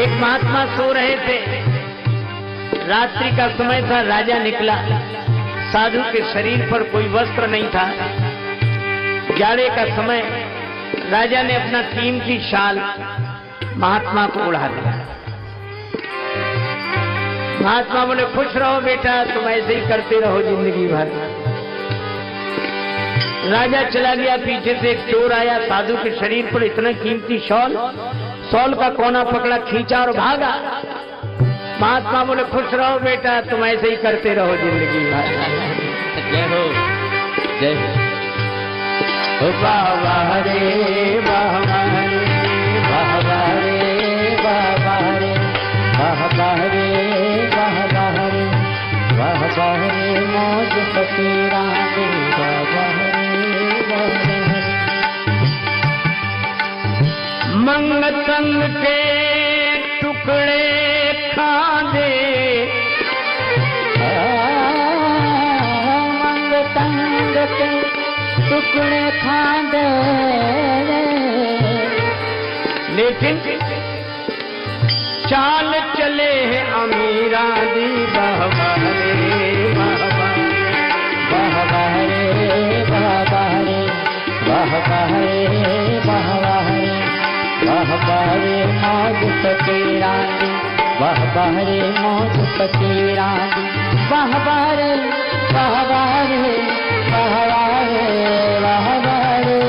एक महात्मा सो रहे थे, रात्रि का समय था, राजा निकला। साधु के शरीर पर कोई वस्त्र नहीं था, जाड़े का समय। राजा ने अपना कीमती शाल महात्मा को उड़ा दिया। महात्मा बोले, खुश रहो बेटा, तुम ऐसे ही करते रहो जिंदगी भर। राजा चला गया, पीछे से एक चोर आया, साधु के शरीर पर इतना कीमती शॉल का कोना पकड़ा, खींचा और भागा। महात्मा बोले, खुश रहो बेटा, तुम ऐसे ही करते रहो जिंदगी भर। जय हो, जय हो। वाह वाह रे वाह वाह रे वाह वाह रे वाह वाह रे वाह वाह रे वाह वाह रे वाह वाह रे मौज फकीरा रे वाह वाह रे वाह वाह रे। मंग तंग के टुकड़े खांदे, मंग तंग के टुकड़े खांदे, लेकिन चाल चले हैं अमीरा दी। वाह वाह रे वाह वाह वाह वाह रे वाह वाह रे वाह वाह रे वाह वाह रे वाह वाह रे मौज फकीरा दी। वाह वाह रे मौज फकीरा दी। वाह वाह रे वाह वाह रे वाह वाह रे वाह वाह रे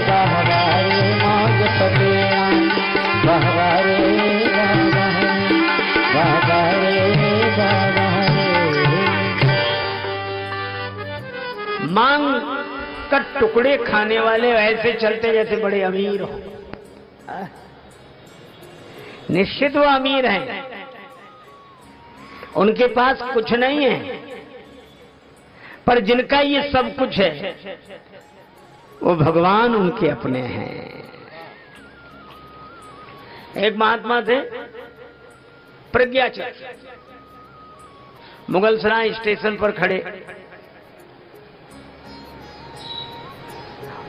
वाह वाह रे मौज फकीरा दी। वाह वाह रे वाह वाह रे वाह वाह रे वाह वाह रे। मांग का टुकड़े खाने वाले ऐसे चलते जैसे बड़े अमीर हो। निश्चित वो अमीर हैं, उनके पास कुछ नहीं है, पर जिनका ये सब कुछ है वो भगवान उनके अपने हैं। एक महात्मा थे प्रज्ञाचर, मुगलसराय स्टेशन पर खड़े,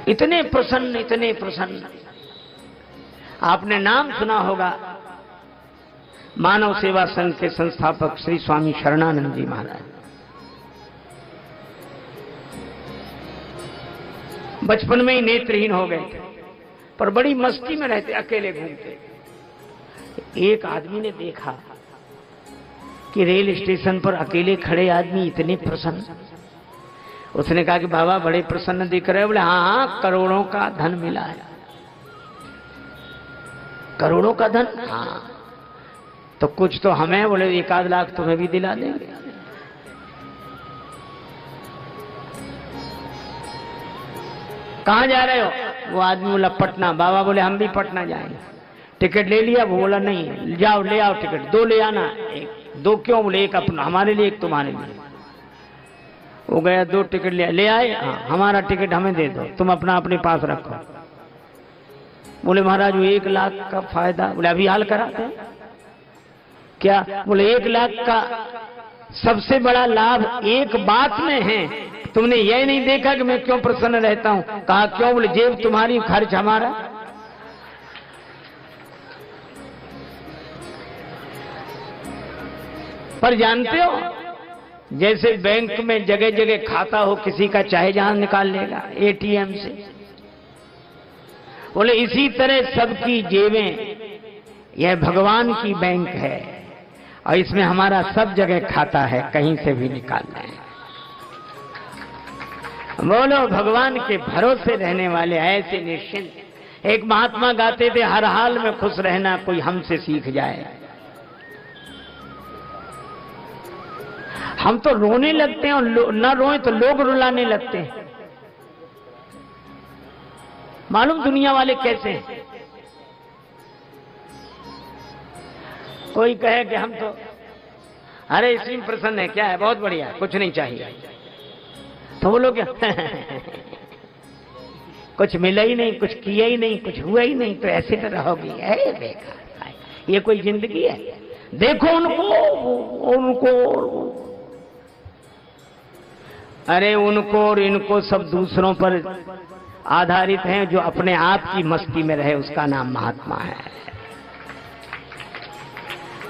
इतने प्रसन्न, इतने प्रसन्न। आपने नाम सुना होगा, मानव सेवा संघ के संस्थापक श्री स्वामी शरणानंद जी महाराज। बचपन में ही नेत्रहीन हो गए थे, पर बड़ी मस्ती में रहते, अकेले घूमते। एक आदमी ने देखा कि रेल स्टेशन पर अकेले खड़े आदमी इतने प्रसन्न। उसने कहा कि बाबा बड़े प्रसन्न दिख रहे हो। बोले, हाँ, करोड़ों का धन मिला है। करोड़ों का धन? हाँ। तो कुछ तो हमें, बोले 1-8 लाख तुम्हें भी दिला देंगे। कहां जा रहे हो? वो आदमी बोला, पटना। बाबा बोले, हम भी पटना जाएंगे। टिकट ले लिया? वो बोला, नहीं। जाओ ले आओ टिकट, 2 ले आना। 2 क्यों? बोले, एक अपना हमारे लिए, एक तुम्हारे लिए। वो गया, 2 टिकट ले आए। हाँ, हमारा टिकट हमें दे दो, तुम अपना अपने पास रखो। बोले, महाराज वो 1 लाख का फायदा। बोले, अभी हाल कराते हैं क्या? बोले, 1 लाख का सबसे बड़ा लाभ एक बात में है, तुमने यह नहीं देखा कि मैं क्यों प्रसन्न रहता हूं। कहा, क्यों? बोले, जेब तुम्हारी, खर्च हमारा। पर जानते हो, जैसे बैंक में जगह जगह खाता हो किसी का, चाहे जहां निकाल लेगा एटीएम से। बोले, इसी तरह सबकी जेबें यह भगवान की बैंक है, और इसमें हमारा सब जगह खाता है, कहीं से भी निकालना है। बोलो, भगवान के भरोसे रहने वाले ऐसे निश्चिंत। एक महात्मा गाते थे, हर हाल में खुश रहना कोई हमसे सीख जाए। हम तो रोने लगते हैं, और न रोए तो लोग रुलाने लगते हैं। मालूम दुनिया वाले कैसे हैं? कोई कहे कि हम तो, अरे इसी में प्रसन्न है, क्या है, बहुत बढ़िया, कुछ नहीं चाहिए। तो वो लोग कुछ मिला ही नहीं, कुछ किया ही नहीं, कुछ हुआ ही नहीं, तो ऐसे तो रहोगी। अरे बेकार, ये कोई जिंदगी है? देखो उनको अरे उनको और इनको सब दूसरों पर आधारित हैं। जो अपने आप की मस्ती में रहे उसका नाम महात्मा है।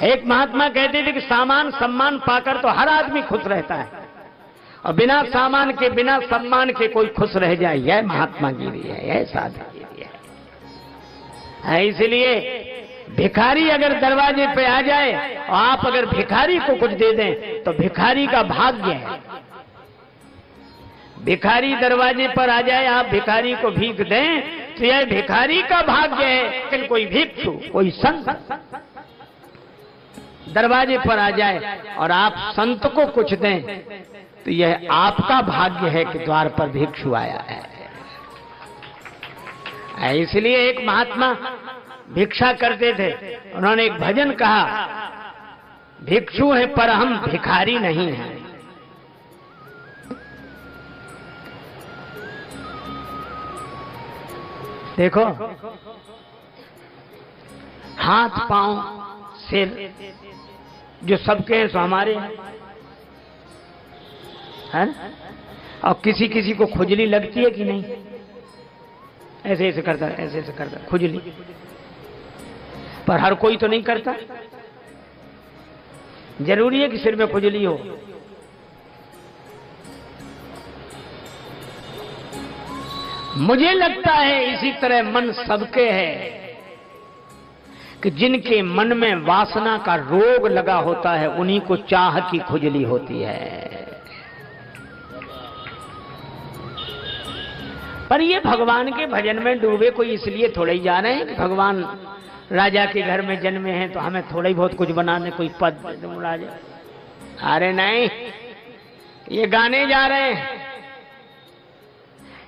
एक महात्मा कहते थे कि सामान सम्मान पाकर तो हर आदमी खुश रहता है, और बिना सामान के बिना सम्मान के कोई खुश रह जाए, यह महात्मा गिरी है, यह साधुगिरी है। इसलिए भिखारी अगर दरवाजे पे आ जाए और आप अगर भिखारी को कुछ दे दें तो भिखारी का भाग्य है। भिखारी दरवाजे पर आ जाए, आप भिखारी को भीख दें तो यह भिखारी का भाग्य है। लेकिन कोई भिक्षु, कोई संत दरवाजे पर आ जाए और आप संत को कुछ दें तो यह आपका भाग्य है कि द्वार पर भिक्षु आया है। इसलिए एक महात्मा भिक्षा करते थे, उन्होंने एक भजन कहा, भिक्षु हैं पर हम भिखारी नहीं हैं। देखो, हाथ पांव सिर जो सबके हैं सो हमारे हैं, और किसी किसी को खुजली लगती है कि नहीं, ऐसे ऐसे करता, ऐसे ऐसे करता खुजली, पर हर कोई तो नहीं करता। जरूरी है कि सिर में खुजली हो। मुझे लगता है इसी तरह मन सबके है कि जिनके मन में वासना का रोग लगा होता है उन्हीं को चाह की खुजली होती है। पर ये भगवान के भजन में डूबे कोई इसलिए थोड़े ही जा रहे हैं कि भगवान राजा के घर में जन्मे हैं तो हमें थोड़ा ही बहुत कुछ बना दे, कोई पद दे दो राजा। अरे नहीं, ये गाने जा रहे हैं,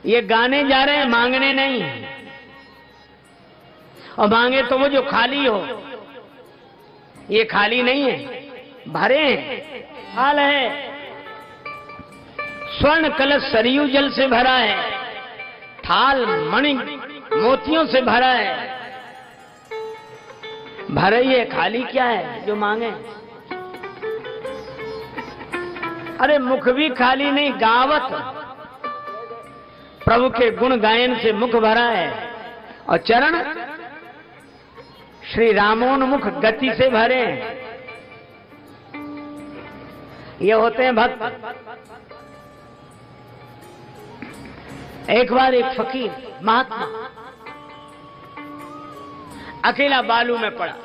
ये गाने जा रहे हैं, मांगने नहीं। और मांगे तो वो जो खाली हो, ये खाली नहीं है, भरे हैं, हाल है। स्वर्ण कलश सरयू जल से भरा है, थाल मणि मोतियों से भरा है, भरा ही है, खाली क्या है जो मांगे। अरे मुख भी खाली नहीं, गावत प्रभु के गुण गायन से मुख भरा है, और चरण श्री रामोन्मुख गति से भरे। ये होते हैं भक्त। एक बार एक फकीर महात्मा अकेला बालू में पड़ा,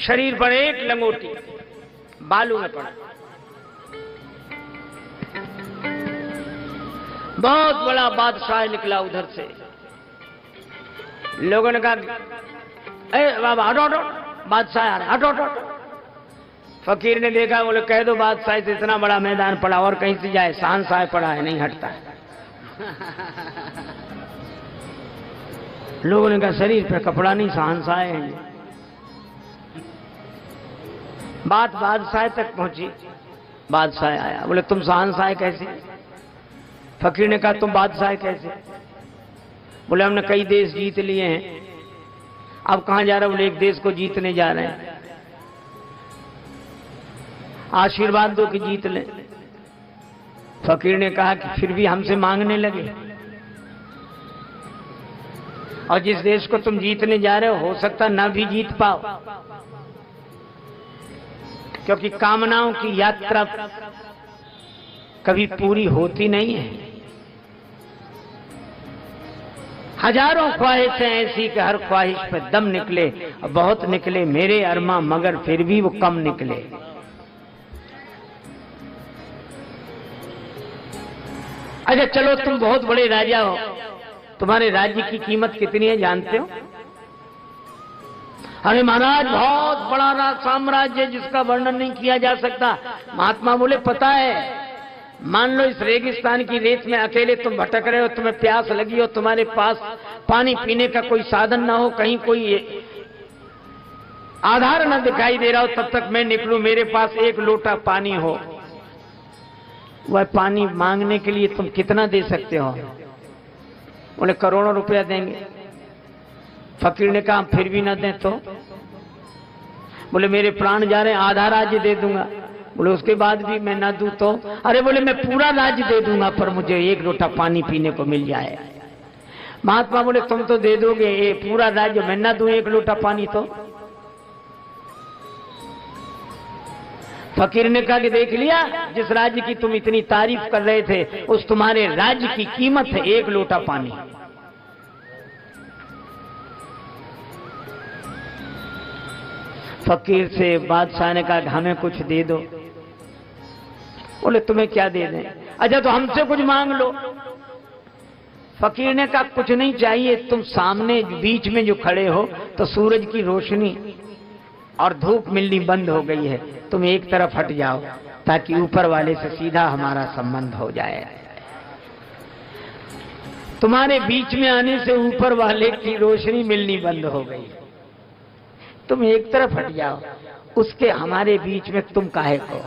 शरीर पर एक लंगोटी, बालू में पड़ा। बहुत बड़ा बादशाह निकला उधर से। लोगों ने कहा, ए बाबा हटो हटो, बादशाह आ रहा, हटो हटो। फकीर ने देखा, बोले कह दो बादशाह से इतना बड़ा मैदान पड़ा और कहीं से जाए, शहंशाह पड़ा है, नहीं हटता है। लोगों ने कहा शरीर पे कपड़ा नहीं, शहंशाह है। बात बादशाह तक पहुंची, बादशाह आया, बोले तुम शहंशाह कैसे? फकीर ने कहा तुम बादशाह कैसे? बोले हमने कई देश जीत लिए हैं। अब कहां जा रहे? बोले एक देश को जीतने जा रहे हैं, आशीर्वाद दो कि जीत ले। फकीर ने कहा कि फिर भी हमसे मांगने लगे, और जिस देश को तुम जीतने जा रहे हो सकता ना भी जीत पाओ, क्योंकि कामनाओं की यात्रा कभी पूरी होती नहीं है। हजारों ख्वाहिशें ऐसी कि हर ख्वाहिश पे दम निकले, और बहुत निकले मेरे अरमा, मगर फिर भी वो कम निकले। अच्छा चलो, तुम बहुत बड़े राजा हो, तुम्हारे राज्य की कीमत कितनी है जानते हो? अरे महाराज बहुत बड़ा साम्राज्य जिसका वर्णन नहीं किया जा सकता। महात्मा बोले पता है, मान लो इस रेगिस्तान की रेत में अकेले तुम भटक रहे हो, तुम्हें प्यास लगी हो, तुम्हारे पास पानी पीने का कोई साधन ना हो, कहीं कोई आधार ना दिखाई दे रहा हो, तब तक मैं निकलूं, मेरे पास एक लोटा पानी हो। वह पानी मांगने के लिए तुम कितना दे सकते हो? बोले करोड़ों रुपया देंगे। फकीर ने कहा फिर भी ना दें तो? बोले मेरे प्राण जा रहे हैं, आधा राज्य दे दूंगा। बोले उसके बाद भी मैं ना दूं तो? अरे बोले मैं पूरा राज्य दे दूंगा, पर मुझे एक लोटा पानी पीने को मिल जाए। महात्मा बोले तुम तो दे दोगे ये पूरा राज्य, मैं ना दूं एक लोटा पानी तो? फकीर ने कहा कि देख लिया, जिस राज्य की तुम इतनी तारीफ कर रहे थे उस तुम्हारे राज्य की कीमत है 1 लोटा पानी। फकीर से बादशाह ने कहा हमें कुछ दे दो। बोले तुम्हें क्या दे दें? अच्छा तो हमसे कुछ मांग लो। फकीर ने कहा कुछ नहीं चाहिए, तुम सामने बीच में जो खड़े हो तो सूरज की रोशनी और धूप मिलनी बंद हो गई है, तुम एक तरफ हट जाओ ताकि ऊपर वाले से सीधा हमारा संबंध हो जाए। तुम्हारे बीच में आने से ऊपर वाले की रोशनी मिलनी बंद हो गई, तुम एक तरफ हट जाओ, उसके हमारे बीच में तुम काहे को,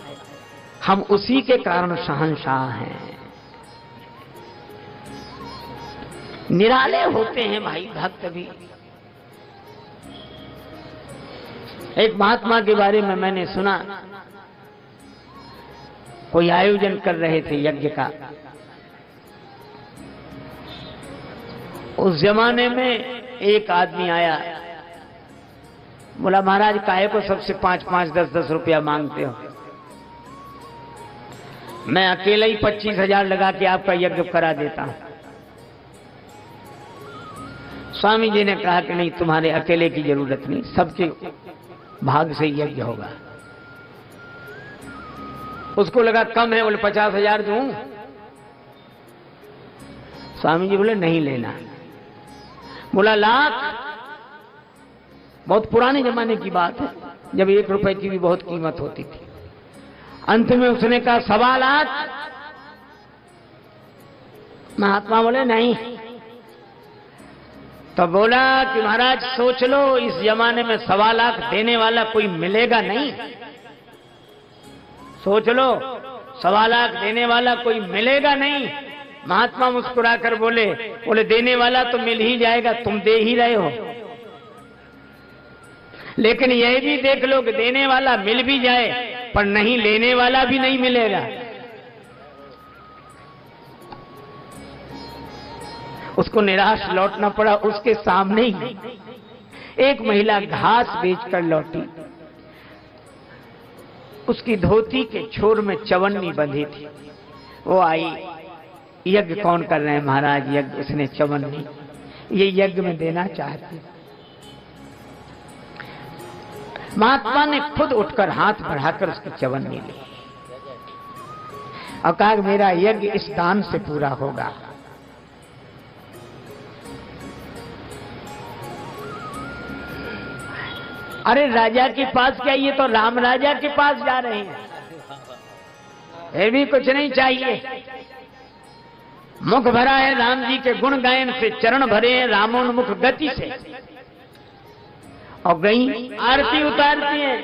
हम उसी के कारण शहंशाह हैं। निराले होते हैं भाई भक्त भी। एक महात्मा के बारे में मैंने सुना, कोई आयोजन कर रहे थे यज्ञ का। उस जमाने में एक आदमी आया, बोला महाराज काहे को सबसे 5-5, 10-10 रुपया मांगते हो? मैं अकेला ही 25,000 लगा के आपका यज्ञ करा देता हूं। स्वामी जी ने कहा कि नहीं, तुम्हारे अकेले की जरूरत नहीं, सबके भाग से यज्ञ होगा। उसको लगा कम है, बोले 50,000 दूं। स्वामी जी बोले नहीं लेना। बोला लाख। बहुत पुराने जमाने की बात है, जब 1 रुपए की भी बहुत कीमत होती थी। अंत में उसने कहा 1.25 लाख। महात्मा बोले नहीं। तो बोला कि महाराज सोच लो, इस जमाने में 1.25 लाख देने वाला कोई मिलेगा नहीं। सोच लो, 1.25 लाख देने वाला कोई मिलेगा नहीं। महात्मा मुस्कुराकर बोले देने वाला तो मिल ही जाएगा, तुम दे ही रहे हो। लेकिन यह भी देख लो कि देने वाला मिल भी जाए पर नहीं लेने वाला भी नहीं मिलेगा। उसको निराश लौटना पड़ा। उसके सामने ही एक महिला घास बेचकर लौटी। उसकी धोती के छोर में चवन्नी बंधी थी। वो आई, यज्ञ कौन कर रहे हैं महाराज? यज्ञ। उसने चवन्नी ये यज्ञ में देना चाहती। महात्मा ने खुद उठकर हाथ बढ़ाकर उसकी चवन्नी ली और कहा मेरा यज्ञ इस दान से पूरा होगा। अरे राजा के पास क्या, ये तो राम राजा के पास जा रहे हैं, ये भी कुछ नहीं चाहिए। मुख भरा है राम जी के गुण गायन से, चरण भरे हैं रामोन्मुख गति से। और गई आरती उतारती है,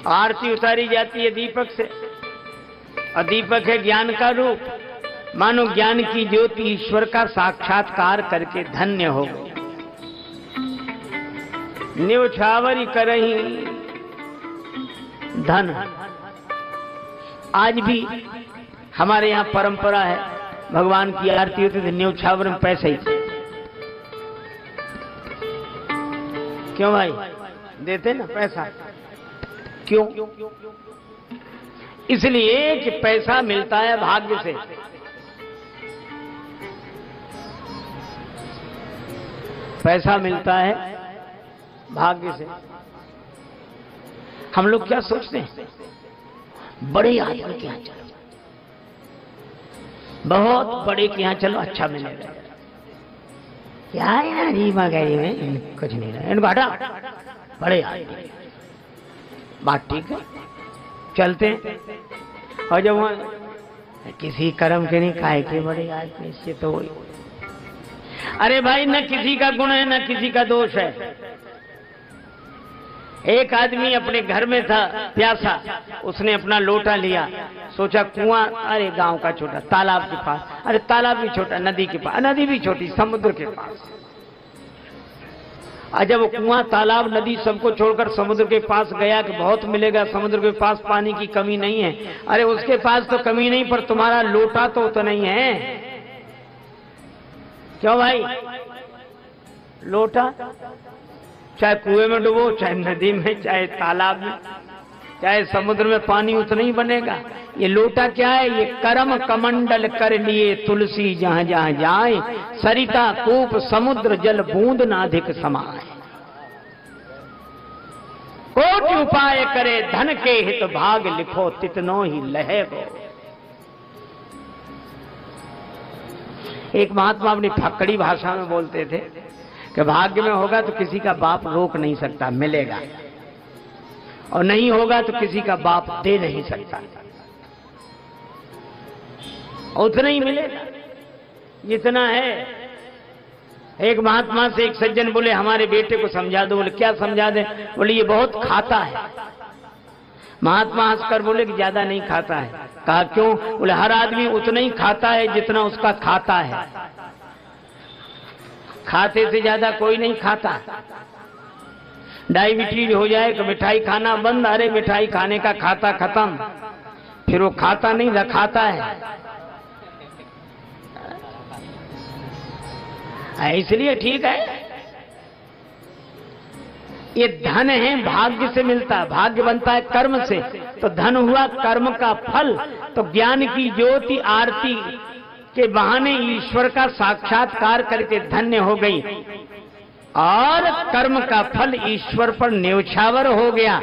आरती उतारी जाती है दीपक से। और दीपक है ज्ञान का रूप, मानो ज्ञान की ज्योति ईश्वर का साक्षात्कार करके धन्य हो गई। न्यौछावरी करही धन। आज भी हमारे यहाँ परंपरा है, भगवान की आरती होती तो न्यौछावर में पैसे ही। क्यों भाई देते ना पैसा? क्यों? इसलिए कि पैसा मिलता है भाग्य से। पैसा मिलता है भाग्य से। हम लोग क्या सोचते हैं, बड़े आदमी के यहाँ चलो, बहुत बड़े के यहाँ चलो, अच्छा मिलेगा। क्या यार रीमा गैरी में कुछ नहीं रहा, इनको हटा, बड़े आदमी। बात ठीक है, चलते हैं। और जब वहां किसी कर्म के नहीं खाए के बड़े आदमी, इससे तो वही। अरे भाई न किसी का गुण है न किसी का दोष है। एक आदमी अपने घर में था प्यासा, उसने अपना लोटा लिया, सोचा कुआं, अरे गांव का छोटा तालाब के पास, अरे तालाब भी छोटा, नदी के पास, नदी भी छोटी, समुद्र के पास। जब कुआं तालाब नदी सबको छोड़कर समुद्र के पास गया कि बहुत मिलेगा, समुद्र के पास पानी की कमी नहीं है। अरे उसके पास तो कमी नहीं, पर तुम्हारा लोटा तो नहीं है। क्यों भाई? लोटा चाहे कुएं में डुबो, चाहे नदी में, चाहे तालाब में, चाहे समुद्र में पानी उतना ही बनेगा। ये लोटा क्या है? ये कर्म कमंडल कर लिए तुलसी जहां जहां जाए, सरिता कूप समुद्र जल बूंद नाधिक समाए। कोटि उपाय करे धन के हित भाग लिखो तितनो ही लहे गो। एक महात्मा अपनी फक्कड़ी भाषा में बोलते थे कि भाग्य में होगा तो किसी का बाप रोक नहीं सकता, मिलेगा, और नहीं होगा तो किसी का बाप दे नहीं सकता, उतना ही मिलेगा जितना है। एक महात्मा से एक सज्जन बोले हमारे बेटे को समझा दो। बोले क्या समझा दे? बोले ये बहुत खाता है। महात्मा हंसकर बोले कि ज्यादा नहीं खाता है। कहा क्यों? बोले हर आदमी उतना ही खाता है जितना उसका खाता है, खाते से ज्यादा कोई नहीं खाता। डायबिटीज हो जाए तो मिठाई खाना बंद, अरे मिठाई खाने का खाता खत्म, फिर वो खाता नहीं रखाता है। इसलिए ठीक है, ये धन है भाग्य से मिलता है, भाग्य बनता है कर्म से, तो धन हुआ कर्म का फल। तो ज्ञान की ज्योति आरती के बहाने ईश्वर का साक्षात्कार करके धन्य हो गई, और कर्म का फल ईश्वर पर न्यौछावर हो गया।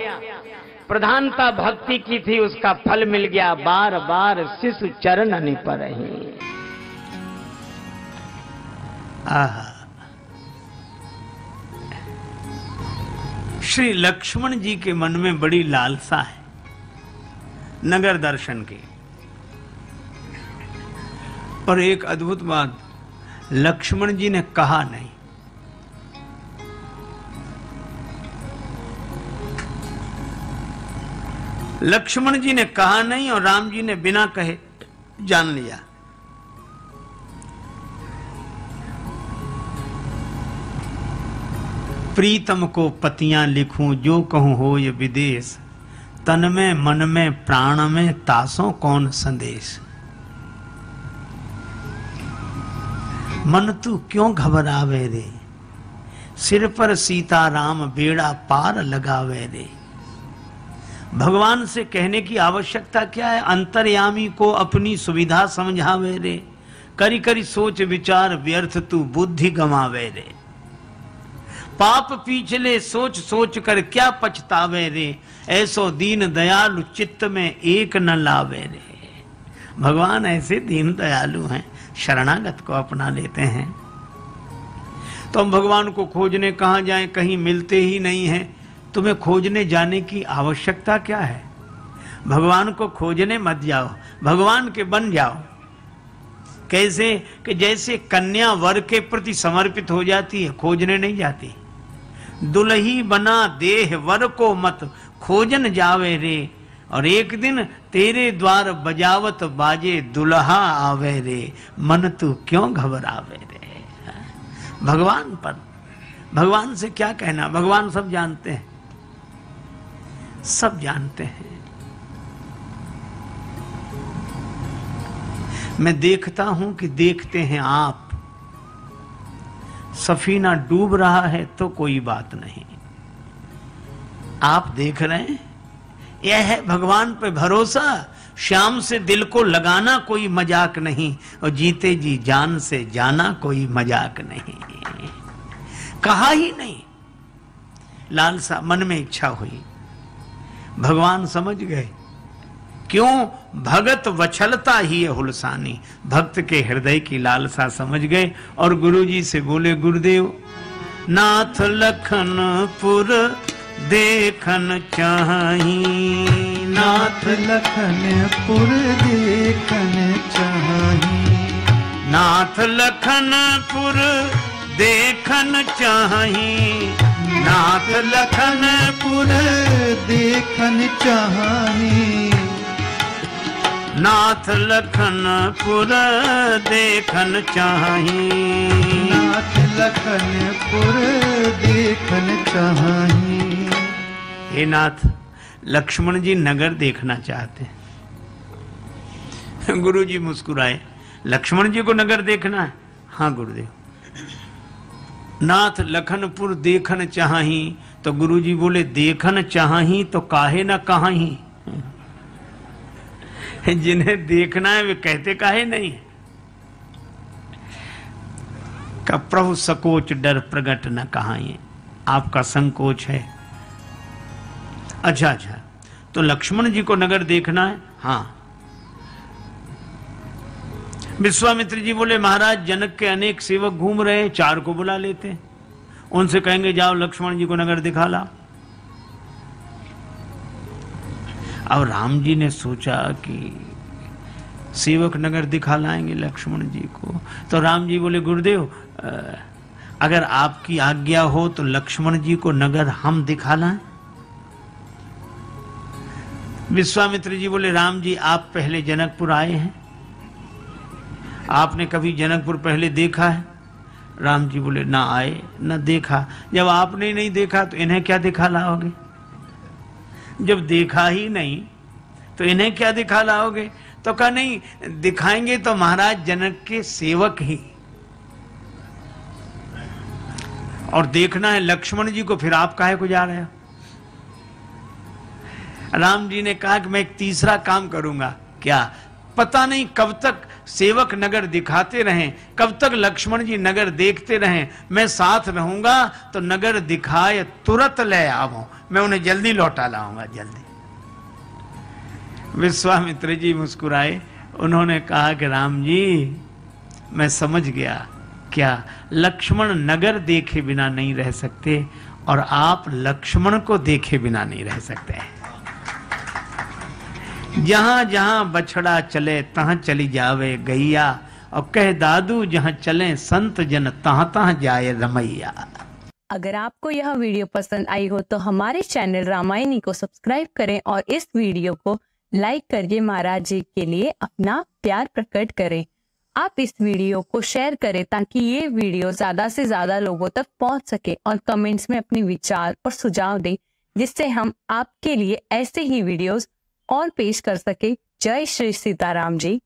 प्रधानता भक्ति की थी, उसका फल मिल गया। बार बार शिशु चरण पर ही। श्री लक्ष्मण जी के मन में बड़ी लालसा है नगर दर्शन की। और एक अद्भुत बात, लक्ष्मण जी ने कहा नहीं। लक्ष्मण जी ने कहा नहीं और राम जी ने बिना कहे जान लिया। प्रीतम को पतियां लिखूं जो कहूं हो ये विदेश, तन में मन में प्राण में तासों कौन संदेश। मन तू क्यों घबरावे रे, सिर पर सीताराम बेड़ा पार लगावे रे। भगवान से कहने की आवश्यकता क्या है? अंतर्यामी को अपनी सुविधा समझावे रे, करी करी सोच विचार व्यर्थ तू बुद्धि गंवावे रे। पाप पीछले सोच सोच कर क्या पछतावे रे, ऐसो दीन दयालु चित्त में एक न लावे रे। भगवान ऐसे दीन दयालु हैं, शरणागत को अपना लेते हैं। तो हम भगवान को खोजने कहां जाएं? कहीं मिलते ही नहीं हैं। तुम्हें खोजने जाने की आवश्यकता क्या है? भगवान को खोजने मत जाओ, भगवान के बन जाओ। कैसे? कि जैसे कन्या वर के प्रति समर्पित हो जाती है, खोजने नहीं जाती। दुल्ही बना देह वर को मत खोजन जावे रे, और एक दिन तेरे द्वार बजावत बाजे दुल्हा आवे रे। मन तू क्यों घबरावे रे। भगवान पर, भगवान से क्या कहना? भगवान सब जानते हैं, सब जानते हैं। मैं देखता हूं कि देखते हैं आप। सफीना डूब रहा है तो कोई बात नहीं, आप देख रहे हैं। यह है भगवान पे भरोसा। श्याम से दिल को लगाना कोई मजाक नहीं, और जीते जी जान से जाना कोई मजाक नहीं। कहा ही नहीं, लालसा मन में इच्छा हुई। भगवान समझ गए। क्यों? भगत वछलता ही है हुलसानी। भक्त के हृदय की लालसा समझ गए और गुरुजी से बोले, गुरुदेव नाथ लखनपुर देखन चाही। नाथ लखनपुर देखन चाही। नाथ लखनपुर देखन चाही। नाथ लखनपुर देखन चाही। नाथ लखनपुर देखन चाही। नाथ लखनपुर देखन चाही। हे नाथ, लक्ष्मण जी नगर देखना चाहते हैं। गुरुजी मुस्कुराए। लक्ष्मण जी को नगर देखना है? हाँ गुरुदेव। नाथ लखनपुर देखन चाही, तो गुरुजी बोले देखन चाही तो काहे न कहाही। जिन्हें देखना है वे कहते काहे नहीं। का प्रभु सकोच डर प्रगट न कहाई, आपका संकोच है। अच्छा, तो लक्ष्मण जी को नगर देखना है। हाँ। विश्वामित्र जी बोले महाराज जनक के अनेक सेवक घूम रहे हैं, 4 को बुला लेते हैं, उनसे कहेंगे जाओ लक्ष्मण जी को नगर दिखा ला। अब राम जी ने सोचा कि सेवक नगर दिखा लाएंगे लक्ष्मण जी को, तो राम जी बोले गुरुदेव अगर आपकी आज्ञा हो तो लक्ष्मण जी को नगर हम दिखा लाएं। विश्वामित्र जी बोले राम जी आप पहले जनकपुर आए हैं, आपने कभी जनकपुर पहले देखा है? राम जी बोले ना आए ना देखा। जब आपने नहीं देखा तो इन्हें क्या दिखा लाओगे? जब देखा ही नहीं तो इन्हें क्या दिखा लाओगे? तो कहा नहीं, दिखाएंगे तो महाराज जनक के सेवक ही, और देखना है लक्ष्मण जी को, फिर आप काहे को जा रहे हो? राम जी ने कहा कि मैं एक तीसरा काम करूंगा। क्या? पता नहीं कब तक सेवक नगर दिखाते रहें, कब तक लक्ष्मण जी नगर देखते रहें, मैं साथ रहूंगा तो नगर दिखाए तुरंत ले आवो, मैं उन्हें जल्दी लौटा लाऊंगा, जल्दी। विश्वामित्र जी मुस्कुराए, उन्होंने कहा कि राम जी मैं समझ गया, क्या लक्ष्मण नगर देखे बिना नहीं रह सकते और आप लक्ष्मण को देखे बिना नहीं रह सकते हैं। जहां जहां बछड़ा चले तहां चली जावे गैया, और कह दादू जहां चले संत जन तहां तहां जाए रमैया। अगर आपको यह वीडियो पसंद आई हो तो हमारे चैनल रामायणी को सब्सक्राइब करें और इस वीडियो को लाइक करके महाराज जी के लिए अपना प्यार प्रकट करें। आप इस वीडियो को शेयर करें ताकि ये वीडियो ज्यादा से ज्यादा लोगों तक पहुंच सके, और कमेंट्स में अपने विचार और सुझाव दें, जिससे हम आपके लिए ऐसे ही वीडियोस और पेश कर सके। जय श्री सीताराम जी।